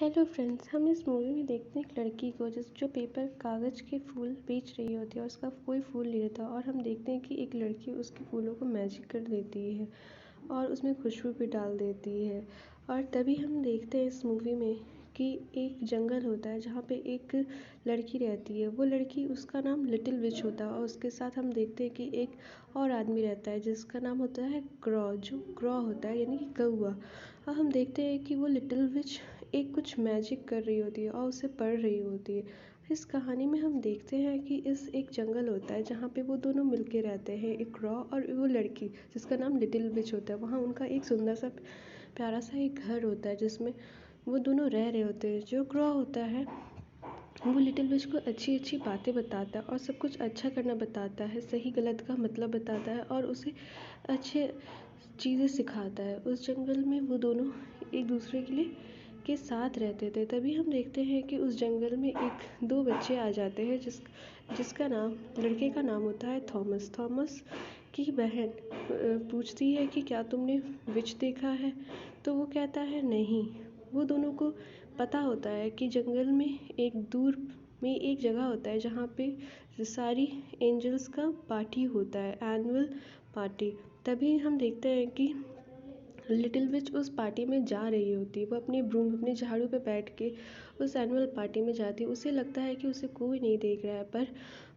Hello friends, हम इस movie में देखते हैं एक लड़की को जो पेपर कागज़ के फूल बेच रही होती है और उसका कोई फूल नहीं रहता। और हम देखते हैं कि एक लड़की उसके फूलों को मैजिक कर देती है और उसमें खुशबू भी डाल देती है। और तभी हम देखते हैं इस मूवी में कि एक जंगल होता है जहाँ पे एक लड़की रहती है। वो लड़की, उसका नाम लिटिल विच होता है और उसके साथ हम देखते हैं कि एक और आदमी रहता है जिसका नाम होता है क्रॉ, जो क्रॉ होता है यानी कि कौआ। और हम देखते हैं कि वो लिटिल विच एक कुछ मैजिक कर रही होती है और उसे पढ़ रही होती है। इस कहानी में हम देखते हैं कि इस एक जंगल होता है जहाँ पे वो दोनों मिलके रहते हैं, एक क्रॉ और वो लड़की जिसका नाम लिटिल विच होता है। वहाँ उनका एक सुंदर सा प्यारा सा एक घर होता है जिसमें वो दोनों रह रहे होते हैं। जो क्रॉ होता है वो लिटिल विच को अच्छी अच्छी बातें बताता है और सब कुछ अच्छा करना बताता है, सही गलत का मतलब बताता है और उसे अच्छे चीज़ें सिखाता है। उस जंगल में वो दोनों एक दूसरे के साथ रहते थे। तभी हम देखते हैं कि उस जंगल में एक दो बच्चे आ जाते हैं जिसका नाम, लड़के का नाम होता है थॉमस। थॉमस की बहन पूछती है कि क्या तुमने विच देखा है? तो वो कहता है नहीं। वो दोनों को पता होता है कि जंगल में एक दूर में एक जगह होता है जहाँ पे सारी एंजल्स का पार्टी होता है, एनुअल पार्टी। तभी हम देखते हैं कि लिटिल विच उस पार्टी में जा रही होती है। वो अपनी ब्रूम, अपने झाड़ू पे बैठ के उस एनुअल पार्टी में जाती है। उसे लगता है कि उसे कोई नहीं देख रहा है,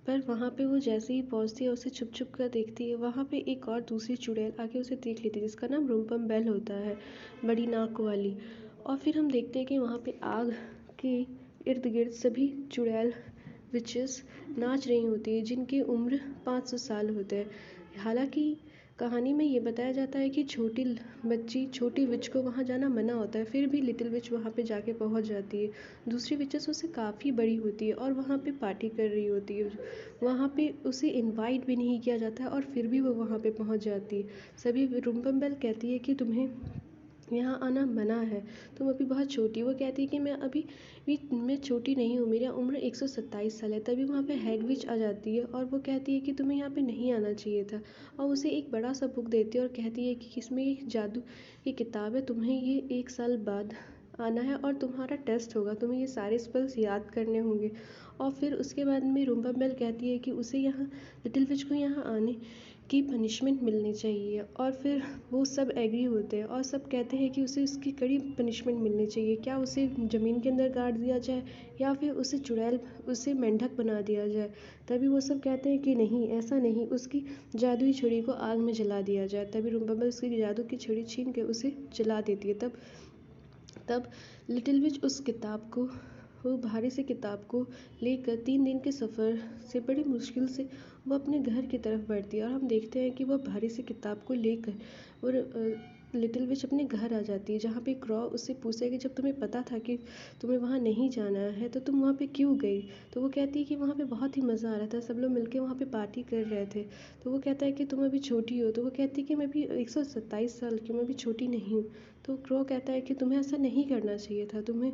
पर वहाँ पे वो जैसे ही पहुँचती है उसे छुप छुप कर देखती है। वहाँ पे एक और दूसरी चुड़ैल आके उसे देख लेती है जिसका नाम रुम्पम बेल होता है, बड़ी नाक वाली। और फिर हम देखते हैं कि वहाँ पे आग के इर्द गिर्द सभी चुड़ैल विचेस नाच रही होती है जिनकी उम्र 500 साल होते हैं। हालांकि कहानी में ये बताया जाता है कि छोटी विच को वहाँ जाना मना होता है, फिर भी लिटिल विच वहाँ पे जाके पहुँच जाती है। दूसरी विचेस उससे काफ़ी बड़ी होती है और वहाँ पे पार्टी कर रही होती है। वहाँ पे उसे इनवाइट भी नहीं किया जाता है और फिर भी वो वहाँ पे पहुँच जाती है। सभी रुम्पम बेल कहती है कि तुम्हें यहाँ आना मना है, तुम अभी बहुत छोटी। वो कहती है कि मैं छोटी नहीं हूँ, मेरी उम्र 127 साल है। तभी वहाँ पे हेड विच आ जाती है और वो कहती है कि तुम्हें यहाँ पे नहीं आना चाहिए था और उसे एक बड़ा सा बुक देती है और कहती है कि इसमें एक जादू की किताब है, तुम्हें ये 1 साल बाद आना है और तुम्हारा टेस्ट होगा, तुम्हें ये सारे स्पेल्स याद करने होंगे। और फिर उसके बाद में रुम्पम बेल कहती है कि उसे यहाँ, लिटिल विच को यहाँ आने की पनिशमेंट मिलनी चाहिए। और फिर वो सब एग्री होते हैं और सब कहते हैं कि उसे उसकी कड़ी पनिशमेंट मिलनी चाहिए। क्या उसे ज़मीन के अंदर गाड़ दिया जाए या फिर उसे मेंढक बना दिया जाए? तभी वो सब कहते हैं कि नहीं, ऐसा नहीं, उसकी जादुई छुरी को आग में जला दिया जाए। तभी रुम्पमल उसकी जादू की छुरी छीन के उसे जला देती है। तब तब लिटिल विच उस किताब को, वो भारी सी किताब को लेकर 3 दिन के सफ़र से बड़ी मुश्किल से वो अपने घर की तरफ बढ़ती है। और हम देखते हैं कि वह भारी सी किताब को लेकर और लिटिल विच अपने घर आ जाती है जहाँ पे क्रॉ उससे पूछता है कि जब तुम्हें पता था कि तुम्हें वहाँ नहीं जाना है तो तुम वहाँ पे क्यों गई? तो वो कहती है कि वहाँ पे बहुत ही मज़ा आ रहा था, सब लोग मिलके वहाँ पे पार्टी कर रहे थे। तो वो कहता है कि तुम अभी छोटी हो। तो वो कहती है कि मैं भी 127 साल की हूँ, मैं भी छोटी नहीं हूँ। तो क्रो कहता है कि तुम्हें ऐसा नहीं करना चाहिए था, तुम्हें।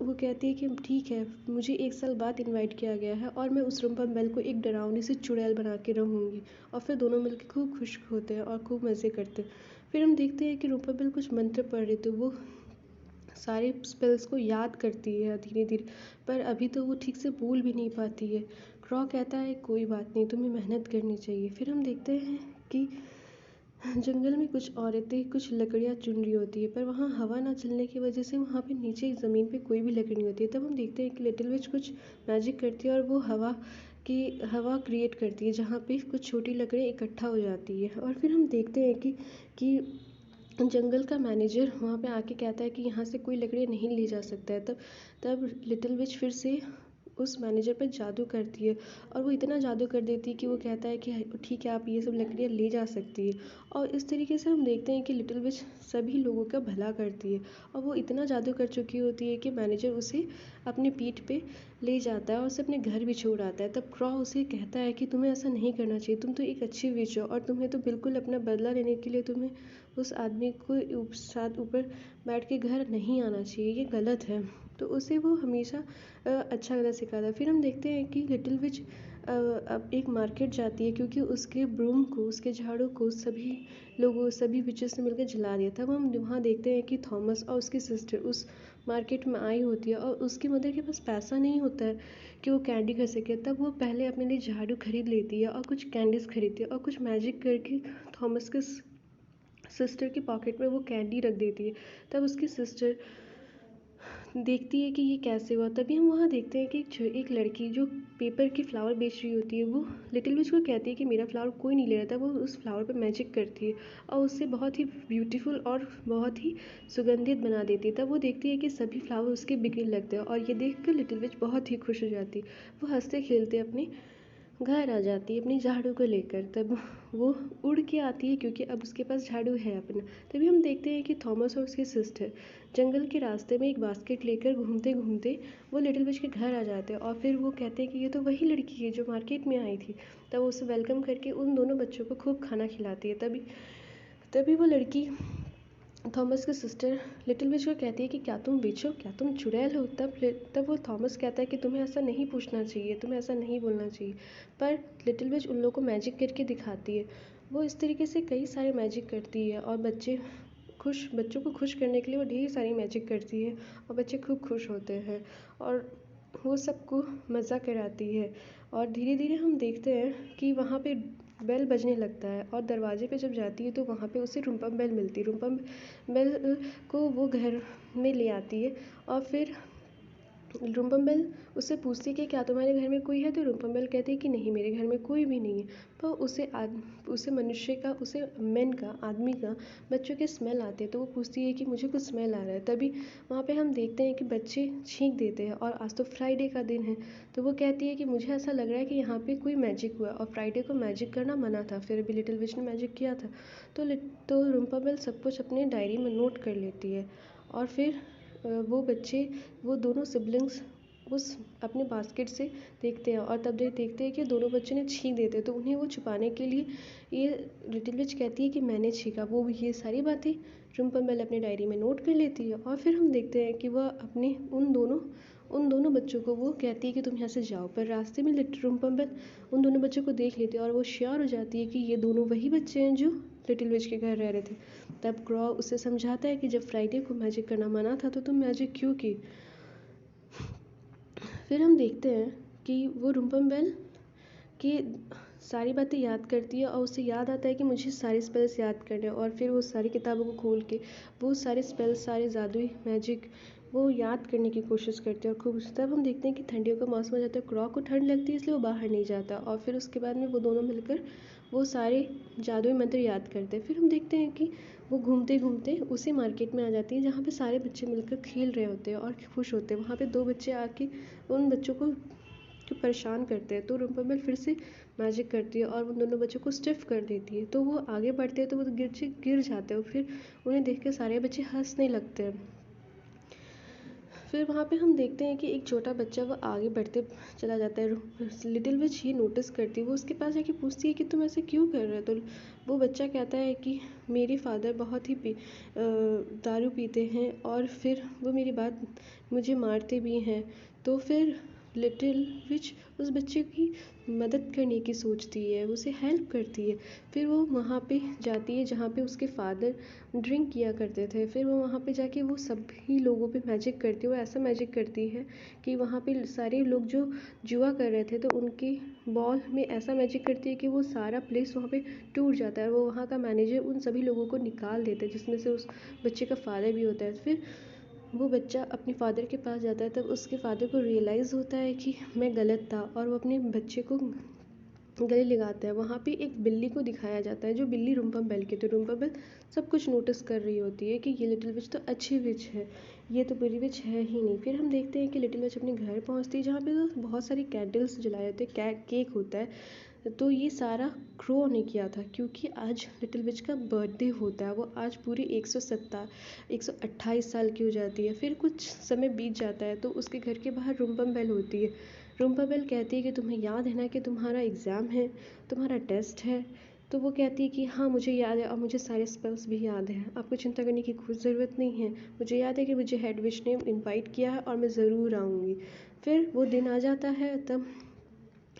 वो कहती है कि ठीक है, मुझे 1 साल बाद इनवाइट किया गया है और मैं उस रुम्पम बेल को एक डरावनी सी चुड़ैल बना के रहूँगी। और फिर दोनों मिलकर खूब खुश होते हैं और खूब मज़े करते हैं। फिर हम देखते हैं कि रुम्पम बेल कुछ मंत्र पढ़ रही, तो वो सारे स्पेल्स को याद करती है धीरे धीरे, पर अभी तो वो ठीक से बोल भी नहीं पाती है। क्रॉ कहता है कोई बात नहीं, तुम्हें मेहनत करनी चाहिए। फिर हम देखते हैं कि जंगल में कुछ औरतें कुछ लकड़ियाँ चुन रही होती है, पर वहाँ हवा ना चलने की वजह से वहाँ पे नीचे ज़मीन पे कोई भी लकड़ी नहीं होती है। तब हम देखते हैं कि लिटिल विच कुछ मैजिक करती है और वो हवा क्रिएट करती है जहाँ पे कुछ छोटी लकड़ियाँ इकट्ठा हो जाती है। और फिर हम देखते हैं कि जंगल का मैनेजर वहाँ पे आके कहता है कि यहाँ से कोई लकड़ियाँ नहीं ली जा सकता है। तब लिटिल विच फिर से उस मैनेजर पर जादू करती है और वो इतना जादू कर देती है कि वो कहता है कि ठीक है, आप ये सब लकड़ियाँ ले जा सकती है। और इस तरीके से हम देखते हैं कि लिटिल विच सभी लोगों का भला करती है और वो इतना जादू कर चुकी होती है कि मैनेजर उसे अपनी पीठ पे ले जाता है और उसे अपने घर भी छोड़ आता है। तब क्रॉ उसे कहता है कि तुम्हें ऐसा नहीं करना चाहिए, तुम तो एक अच्छी विच हो और तुम्हें तो बिल्कुल अपना बदला लेने के लिए तुम्हें उस आदमी को साथ ऊपर बैठ के घर नहीं आना चाहिए, ये गलत है। तो उसे वो हमेशा अच्छा गलत सिखाता है। फिर हम देखते हैं कि लिटिल विच अब एक मार्केट जाती है क्योंकि उसके ब्रूम को, उसके झाड़ू को सभी विचेस ने मिलकर जला दिया था। हम वहाँ देखते हैं कि थॉमस और उसकी सिस्टर उस मार्केट में आई होती है और उसकी मदर के पास पैसा नहीं होता है कि वो कैंडी खरीद सके, तब वो पहले अपने लिए झाड़ू खरीद लेती है और कुछ कैंडीज़ खरीदती है और कुछ मैजिक करके थॉमस के सिस्टर की पॉकेट में वो कैंडी रख देती है। तब उसकी सिस्टर देखती है कि ये कैसे हुआ। तभी हम वहाँ देखते हैं कि एक लड़की जो पेपर की फ्लावर बेच रही होती है, वो लिटिल विच को कहती है कि मेरा फ्लावर कोई नहीं ले रहा था। वो उस फ्लावर पे मैजिक करती है और उससे बहुत ही ब्यूटीफुल और बहुत ही सुगंधित बना देती है। तब वो देखती है कि सभी फ्लावर उसके बिकने लगते हैं और ये देख कर लिटिल विच बहुत ही खुश हो जाती है। वो हंसते खेलते अपने घर आ जाती है अपनी झाड़ू को लेकर। तब वो उड़ के आती है क्योंकि अब उसके पास झाड़ू है अपना। तभी हम देखते हैं कि थॉमस और उसकी सिस्टर जंगल के रास्ते में एक बास्केट लेकर घूमते घूमते वो लिटिल विच के घर आ जाते हैं और फिर वो कहते हैं कि ये तो वही लड़की है जो मार्केट में आई थी। तब वो उसे वेलकम करके उन दोनों बच्चों को खूब खाना खिलाती है। तभी तभी वो लड़की थॉमस की सिस्टर लिटिल विच को कहती है कि क्या तुम विच हो, क्या तुम चुड़ैल हो। तब वो थॉमस कहता है कि तुम्हें ऐसा नहीं पूछना चाहिए, तुम्हें ऐसा नहीं बोलना चाहिए। पर लिटिल विच उन लोगों को मैजिक करके दिखाती है। वो इस तरीके से कई सारे मैजिक करती है और बच्चों को खुश करने के लिए वो ढेर सारी मैजिक करती है और बच्चे खूब खुश होते हैं और वो सबको मज़ा कराती है। और धीरे धीरे हम देखते हैं कि वहाँ पे बेल बजने लगता है और दरवाजे पे जब जाती है तो वहाँ पे उसे रुम्पम बेल मिलती है। रुम्पम बेल को वो घर में ले आती है और फिर रुम्पम बेल उससे पूछती है कि क्या तुम्हारे घर में कोई है। तो रुम्पम बेल कहती है कि नहीं, मेरे घर में कोई भी नहीं है। पर उसे मनुष्य का, उसे मैन का, आदमी का, बच्चों के स्मेल आते हैं। तो वो पूछती है कि मुझे कुछ स्मेल आ रहा है। तभी वहाँ पे हम देखते हैं कि बच्चे छींक देते हैं और आज तो फ्राइडे का दिन है। तो वो कहती है कि मुझे ऐसा लग रहा है कि यहाँ पे कोई मैजिक हुआ और फ्राइडे को मैजिक करना मना था, फिर भी लिटिल विच ने मैजिक किया था। तो रुम्पम बेल सब कुछ अपने डायरी में नोट कर लेती है और फिर वो दोनों सिबलिंग्स उस अपने बास्केट से देखते हैं और तब देखते हैं कि दोनों बच्चों ने छींक देते हैं। तो उन्हें वो छुपाने के लिए ये लिटिल विच कहती है कि मैंने छींका। वो ये सारी बातें रुम्पम बेल अपनी डायरी में नोट कर लेती है और फिर हम देखते हैं कि वह अपने उन दोनों बच्चों को वो कहती है कि तुम यहाँ से जाओ। पर रास्ते में रुम्पम बेल उन दोनों बच्चों को देख लेती है और वो श्योर हो जाती है कि ये दोनों वही बच्चे हैं जो लिटिल विच के घर रह रहे थे। तब क्रॉ उसे समझाता है कि जब फ्राइडे को मैजिक करना मना था तो तुम मैजिक क्यों की। फिर हम देखते हैं कि वो रुम्पम बेल की सारी बातें याद करती है और उसे याद आता है कि मुझे सारे स्पेल्स याद करने हैं और फिर वो सारी किताबों को खोल के वो सारे स्पेल्स, सारे जादुई मैजिक वो याद करने की कोशिश करती है और खूब। तब हम देखते हैं कि ठंडियों का मौसम आ जाता है, क्रॉ को ठंड लगती है इसलिए वो बाहर नहीं जाता और फिर उसके बाद में वो दोनों मिलकर वो सारे जादुई मंत्र याद करते हैं। फिर हम देखते हैं कि वो घूमते घूमते उसी मार्केट में आ जाती है जहाँ पे सारे बच्चे मिलकर खेल रहे होते हैं और खुश होते हैं। वहाँ पे दो बच्चे आके उन बच्चों को परेशान करते हैं। तो रुम्पम बेल फिर से मैजिक करती है और उन दोनों बच्चों को स्टिफ कर देती है। तो वो आगे बढ़ते हैं तो वो गिर जाते हैं और फिर उन्हें देख के सारे बच्चे हंसने लगते हैं। फिर वहाँ पे हम देखते हैं कि एक छोटा बच्चा वो आगे बढ़ते चला जाता है। लिटिल विच ये नोटिस करती है, वो उसके पास जाके पूछती है कि तुम ऐसे क्यों कर रहे हो। तो वो बच्चा कहता है कि मेरे फादर बहुत ही दारू पीते हैं और फिर वो मेरी बात मुझे मारते भी हैं। तो फिर लिटिल विच उस बच्चे की मदद करने की सोचती है, उसे हेल्प करती है। फिर वो वहाँ पे जाती है जहाँ पे उसके फादर ड्रिंक किया करते थे। फिर वो वहाँ पे जाके वो सभी लोगों पे मैजिक करती है। वो ऐसा मैजिक करती है कि वहाँ पे सारे लोग जो जुआ कर रहे थे तो उनकी बॉल में ऐसा मैजिक करती है कि वो सारा प्लेस वहाँ पे टूट जाता है। वो वहाँ का मैनेजर उन सभी लोगों को निकाल देता है जिसमें से उस बच्चे का फादर भी होता है। फिर वो बच्चा अपने फादर के पास जाता है, तब उसके फादर को रियलाइज़ होता है कि मैं गलत था और वो अपने बच्चे को गले लगाता है। वहाँ पे एक बिल्ली को दिखाया जाता है जो बिल्ली रुम्पम बेल की। तो रुम्पम बेल सब कुछ नोटिस कर रही होती है कि ये लिटिल विच तो अच्छी विच है, ये तो बुरी विच है ही नहीं। फिर हम देखते हैं कि लिटिल विच अपने घर पहुँचती है जहाँ पे तो बहुत सारी कैंडल्स जलाए होते हैं, केक होता है। तो ये सारा क्रो ने किया था क्योंकि आज लिटिल विच का बर्थडे होता है। वो आज पूरी 128 साल की हो जाती है। फिर कुछ समय बीत जाता है तो उसके घर के बाहर रुम्पम बेल होती है। रुम्पम बेल कहती है कि तुम्हें याद है ना कि तुम्हारा एग्ज़ाम है, तुम्हारा टेस्ट है। तो वो कहती है कि हाँ मुझे याद है और मुझे सारे स्पेल्स भी याद हैं, आपको चिंता करने की कोई ज़रूरत नहीं है। मुझे याद है कि मुझे हेड विच ने इनवाइट किया है और मैं ज़रूर आऊँगी। फिर वो दिन आ जाता है, तब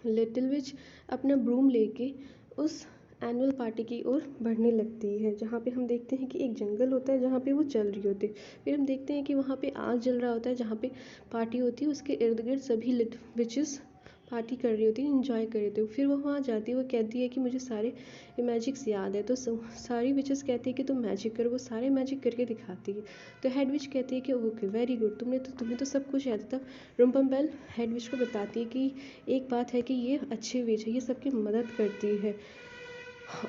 लिटिल विच अपना ब्रूम लेके उस एनुअल पार्टी की ओर बढ़ने लगती है, जहाँ पे हम देखते हैं कि एक जंगल होता है जहाँ पे वो चल रही होती है। फिर हम देखते हैं कि वहाँ पे आग जल रहा होता है जहाँ पे पार्टी होती है, उसके इर्द गिर्द सभी विचेस पार्टी कर रही होती है, इंजॉय कर रही होती है। फिर वो वहाँ जाती है, वो कहती है कि मुझे सारे मैजिक्स याद है। तो सारी विचेस कहती है कि तुम मैजिक करो, वो सारे मैजिक करके दिखाती है। तो हेड विच कहती है कि ओके वेरी गुड, तुम्हें तो सब कुछ याद है। तब रुम्पम्बेल हेड विच को बताती है कि एक बात है कि ये अच्छी विच है, ये सबकी मदद करती है,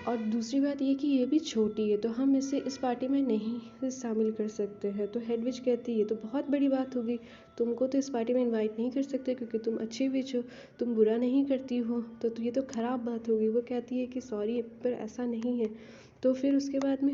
और दूसरी बात ये कि ये भी छोटी है, तो हम इसे इस पार्टी में नहीं शामिल कर सकते हैं। तो हेड विच कहती है ये तो बहुत बड़ी बात होगी, तुमको तो इस पार्टी में इनवाइट नहीं कर सकते क्योंकि तुम अच्छी विच हो, तुम बुरा नहीं करती हो, तो ये तो ख़राब बात होगी। वो कहती है कि सॉरी पर ऐसा नहीं है। तो फिर उसके बाद में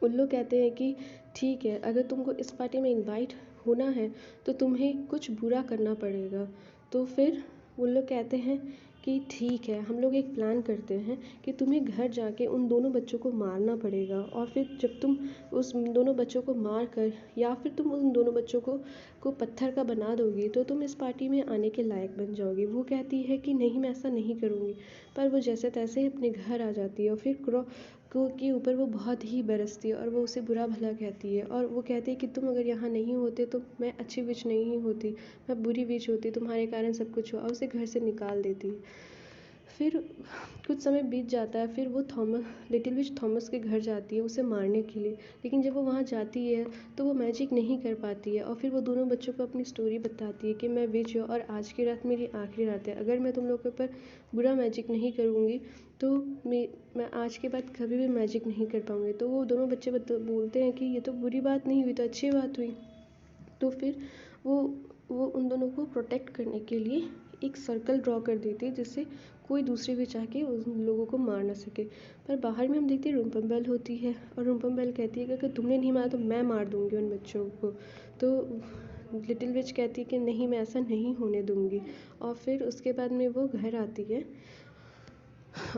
उन लोग कहते हैं कि ठीक है, अगर तुमको इस पार्टी में इनवाइट होना है तो तुम्हें कुछ बुरा करना पड़ेगा। तो फिर उन लोग कहते हैं कि ठीक है, हम लोग एक प्लान करते हैं कि तुम्हें घर जाके उन दोनों बच्चों को मारना पड़ेगा, और फिर जब तुम उस दोनों बच्चों को मार कर या फिर तुम उन दोनों बच्चों को पत्थर का बना दोगी तो तुम इस पार्टी में आने के लायक बन जाओगी। वो कहती है कि नहीं, मैं ऐसा नहीं करूँगी, पर वो जैसे तैसे अपने घर आ जाती है, और फिर क्रॉ के ऊपर वो बहुत ही बरसती है और वो उसे बुरा भला कहती है, और वो कहती है कि तुम अगर यहाँ नहीं होते तो मैं अच्छी विच नहीं होती, मैं बुरी विच होती, तुम्हारे कारण सब कुछ हुआ, और उसे घर से निकाल देती है। फिर कुछ समय बीत जाता है, फिर वो लिटिल विच थॉमस के घर जाती है उसे मारने के लिए, लेकिन जब वो वहाँ जाती है तो वो मैजिक नहीं कर पाती है, और फिर वो दोनों बच्चों को अपनी स्टोरी बताती है कि मैं विच हूँ और आज की रात मेरी आखिरी रात है, अगर मैं तुम लोगों के ऊपर बुरा मैजिक नहीं करूँगी तो मैं आज के बाद कभी भी मैजिक नहीं कर पाऊँगी। तो वो दोनों बच्चे बोलते हैं कि ये तो बुरी बात नहीं हुई, तो अच्छी बात हुई। तो फिर वो उन दोनों को प्रोटेक्ट करने के लिए एक सर्कल ड्रॉ कर देती है जिससे कोई दूसरे भी चाह के उन लोगों को मार ना सके। पर बाहर में हम देखते हैं रुम्पम्बेल होती है, और रुम्पम्बेल कहती है कि अगर तुमने नहीं मारा तो मैं मार दूंगी उन बच्चों को। तो लिटिल विच कहती है कि नहीं, मैं ऐसा नहीं होने दूंगी। और फिर उसके बाद में वो घर आती है,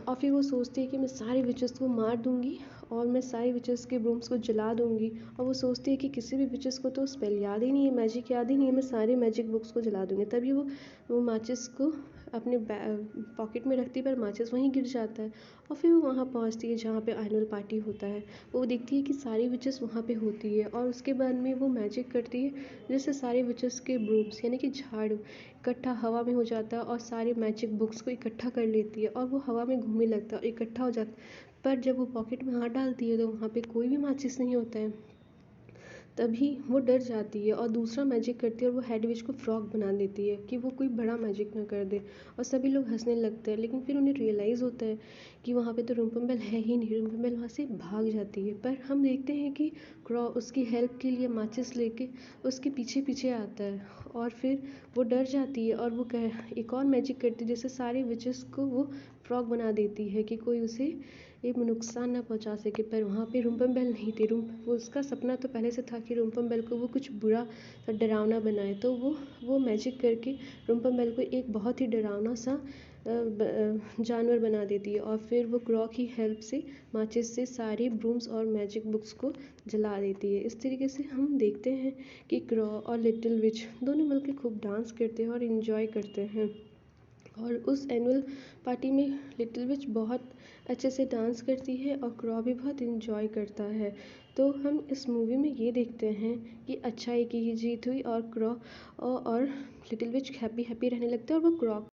और फिर वो सोचती है कि मैं सारे विचेस को मार दूंगी और मैं सारे विचेस के ब्रूम्स को जला दूंगी, और वो सोचती है कि किसी भी विचेस को तो स्पेल याद ही नहीं है, मैजिक याद ही नहीं है, मैं सारे मैजिक बुक्स को जला दूंगी। तभी वो माचिस को अपने पॉकेट में रखती है, पर माचिस वहीं गिर जाता है, और फिर वो वहाँ पहुँचती है जहाँ पे एनुअल पार्टी होता है। वो देखती है कि सारी विचेस वहाँ पे होती है, और उसके बाद में वो मैजिक करती है जिससे सारे विचेस के ब्रूम्स यानी कि झाड़ू इकट्ठा हवा में हो जाता है, और सारे मैजिक बुक्स को इकट्ठा कर लेती है, और वो हवा में घूमने लगता है और इकट्ठा हो जाता है। पर जब वो पॉकेट में हाथ डालती है तो वहाँ पे कोई भी माचिस नहीं होता है। तभी वो डर जाती है और दूसरा मैजिक करती है, और वो हेड विच को फ्रॉग बना देती है कि वो कोई बड़ा मैजिक ना कर दे, और सभी लोग हंसने लगते हैं। लेकिन फिर उन्हें रियलाइज़ होता है कि वहाँ पे तो रुम्पम्बेल है ही नहीं, रुम्पम्बेल वहाँ से भाग जाती है। पर हम देखते हैं कि क्रॉ उसकी हेल्प के लिए माचिस लेके उसके पीछे पीछे आता है, और फिर वो डर जाती है और वो एक और मैजिक करती है जिससे सारे विचेस को वो फ्रॉग बना देती है कि कोई उसे एक नुकसान ना पहुंचा सके। पर वहाँ पे रुम्पम्बेल नहीं थी। वो उसका सपना तो पहले से था कि रुम्पम्बेल को वो कुछ बुरा डरावना बनाए, तो वो मैजिक करके रुम्पम्बेल को एक बहुत ही डरावना सा जानवर बना देती है, और फिर वो क्रॉ की हेल्प से माचिस से सारी ब्रूम्स और मैजिक बुक्स को जला देती है। इस तरीके से हम देखते हैं कि क्रॉ और लिटिल विच दोनों मिलकर खूब डांस करते हैं और इन्जॉय करते हैं। और उस एनुअल पार्टी में लिटिल विच बहुत अच्छे से डांस करती है और क्रॉ भी बहुत इन्जॉय करता है। तो हम इस मूवी में ये देखते हैं कि अच्छाई की ही जीत हुई, और क्रॉ और लिटिल विच हैप्पी हैप्पी रहने लगता है, और वो क्रॉ